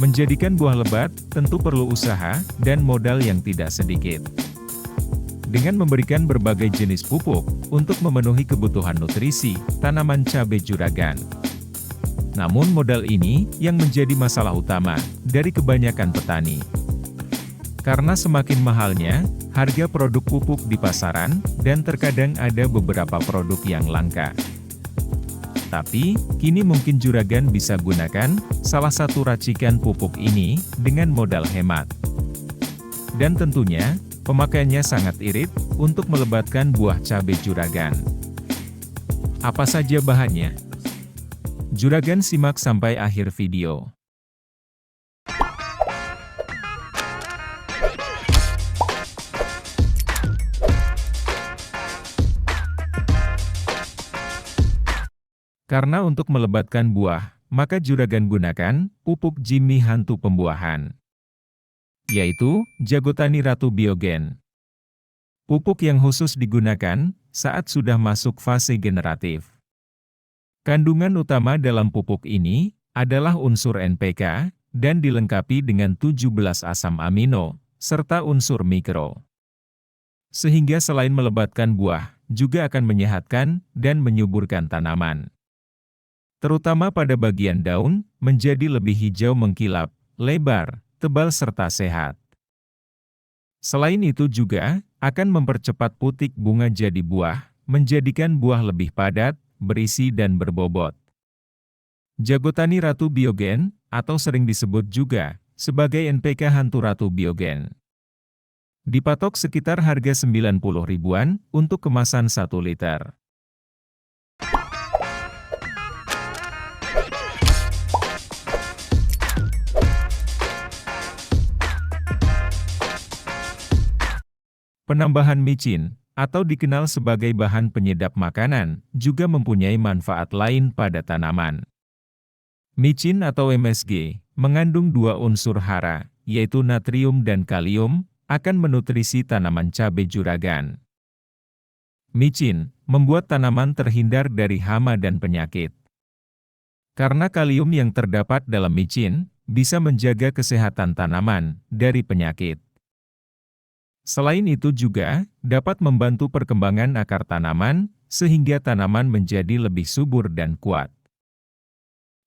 Menjadikan buah lebat, tentu perlu usaha, dan modal yang tidak sedikit. Dengan memberikan berbagai jenis pupuk, untuk memenuhi kebutuhan nutrisi, tanaman cabai juragan. Namun modal ini, yang menjadi masalah utama, dari kebanyakan petani. Karena semakin mahalnya, harga produk pupuk di pasaran, dan terkadang ada beberapa produk yang langka. Tapi, kini mungkin juragan bisa gunakan salah satu racikan pupuk ini dengan modal hemat. Dan tentunya, pemakaiannya sangat irit untuk melebatkan buah cabai juragan. Apa saja bahannya? Juragan simak sampai akhir video. Karena untuk melebatkan buah, maka juragan gunakan pupuk Jimmy Hantu Pembuahan, yaitu Jagotani Ratu Biogen. Pupuk yang khusus digunakan saat sudah masuk fase generatif. Kandungan utama dalam pupuk ini adalah unsur NPK dan dilengkapi dengan 17 asam amino serta unsur mikro. Sehingga selain melebatkan buah, juga akan menyehatkan dan menyuburkan tanaman. Terutama pada bagian daun, menjadi lebih hijau mengkilap, lebar, tebal serta sehat. Selain itu juga, akan mempercepat putik bunga jadi buah, menjadikan buah lebih padat, berisi dan berbobot. Jagotani Ratu Biogen, atau sering disebut juga, sebagai NPK Hantu Ratu Biogen. Dipatok sekitar harga 90 ribuan, untuk kemasan 1 liter. Penambahan micin, atau dikenal sebagai bahan penyedap makanan, juga mempunyai manfaat lain pada tanaman. Micin atau MSG, mengandung 2 unsur hara, yaitu natrium dan kalium, akan menutrisi tanaman cabai juragan. Micin, membuat tanaman terhindar dari hama dan penyakit. Karena kalium yang terdapat dalam micin, bisa menjaga kesehatan tanaman dari penyakit. Selain itu juga, dapat membantu perkembangan akar tanaman, sehingga tanaman menjadi lebih subur dan kuat.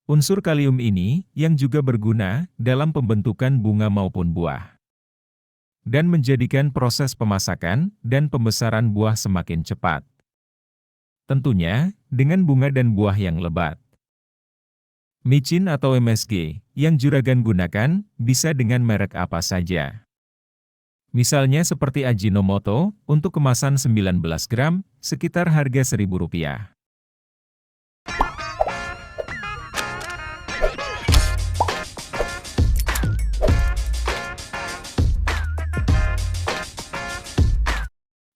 Unsur kalium ini, yang juga berguna, dalam pembentukan bunga maupun buah. Dan menjadikan proses pemasakan, dan pembesaran buah semakin cepat. Tentunya, dengan bunga dan buah yang lebat. Micin atau MSG, yang juragan gunakan, bisa dengan merek apa saja. Misalnya seperti Ajinomoto, untuk kemasan 19 gram, sekitar harga Rp1.000.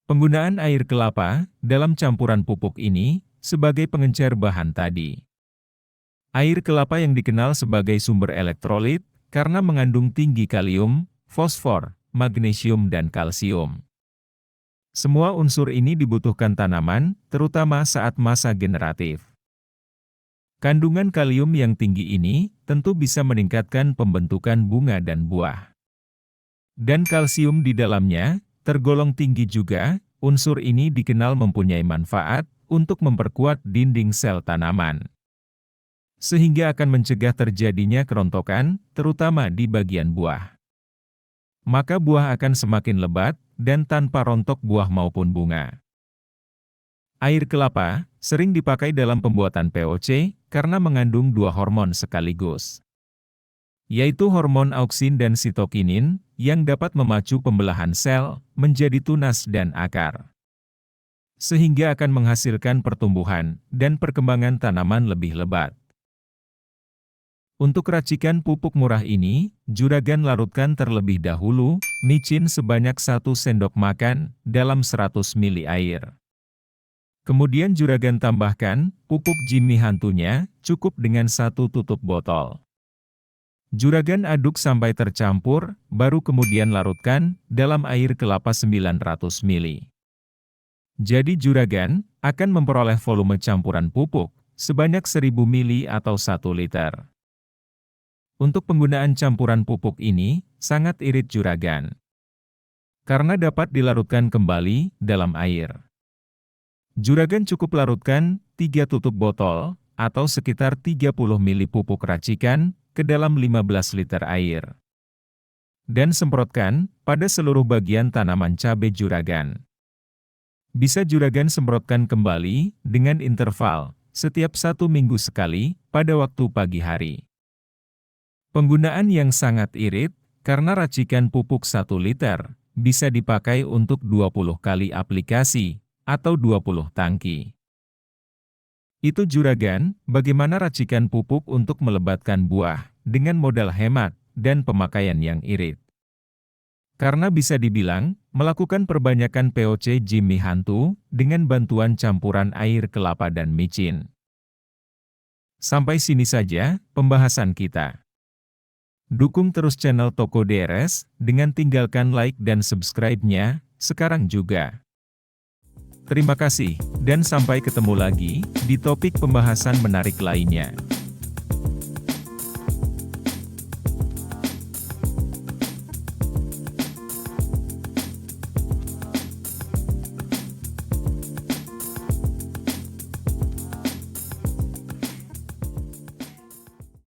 Penggunaan air kelapa, dalam campuran pupuk ini, sebagai pengencer bahan tadi. Air kelapa yang dikenal sebagai sumber elektrolit, karena mengandung tinggi kalium, fosfor, magnesium dan kalsium. Semua unsur ini dibutuhkan tanaman, terutama saat masa generatif. Kandungan kalium yang tinggi ini, tentu bisa meningkatkan pembentukan bunga dan buah. Dan kalsium di dalamnya, tergolong tinggi juga, unsur ini dikenal mempunyai manfaat, untuk memperkuat dinding sel tanaman. Sehingga akan mencegah terjadinya kerontokan, terutama di bagian buah. Maka buah akan semakin lebat, dan tanpa rontok buah maupun bunga. Air kelapa, sering dipakai dalam pembuatan POC, karena mengandung 2 hormon sekaligus. Yaitu hormon auksin dan sitokinin, yang dapat memacu pembelahan sel, menjadi tunas dan akar. Sehingga akan menghasilkan pertumbuhan, dan perkembangan tanaman lebih lebat. Untuk racikan pupuk murah ini, juragan larutkan terlebih dahulu, micin sebanyak 1 sendok makan, dalam 100 ml air. Kemudian juragan tambahkan, pupuk Jimmy Hantunya, cukup dengan 1 tutup botol. Juragan aduk sampai tercampur, baru kemudian larutkan, dalam air kelapa 900 ml. Jadi juragan, akan memperoleh volume campuran pupuk, sebanyak 1000 ml atau 1 liter. Untuk penggunaan campuran pupuk ini, sangat irit juragan. Karena dapat dilarutkan kembali dalam air. Juragan cukup larutkan 3 tutup botol, atau sekitar 30 ml pupuk racikan, ke dalam 15 liter air. Dan semprotkan pada seluruh bagian tanaman cabai juragan. Bisa juragan semprotkan kembali dengan interval setiap 1 minggu sekali pada waktu pagi hari. Penggunaan yang sangat irit, karena racikan pupuk 1 liter, bisa dipakai untuk 20 kali aplikasi, atau 20 tangki. Itu juragan, bagaimana racikan pupuk untuk melebatkan buah, dengan modal hemat, dan pemakaian yang irit. Karena bisa dibilang, melakukan perbanyakan POC Jimmy Hantu, dengan bantuan campuran air kelapa dan micin. Sampai sini saja, pembahasan kita. Dukung terus channel Toko DRS, dengan tinggalkan like dan subscribe-nya, sekarang juga. Terima kasih, dan sampai ketemu lagi, di topik pembahasan menarik lainnya.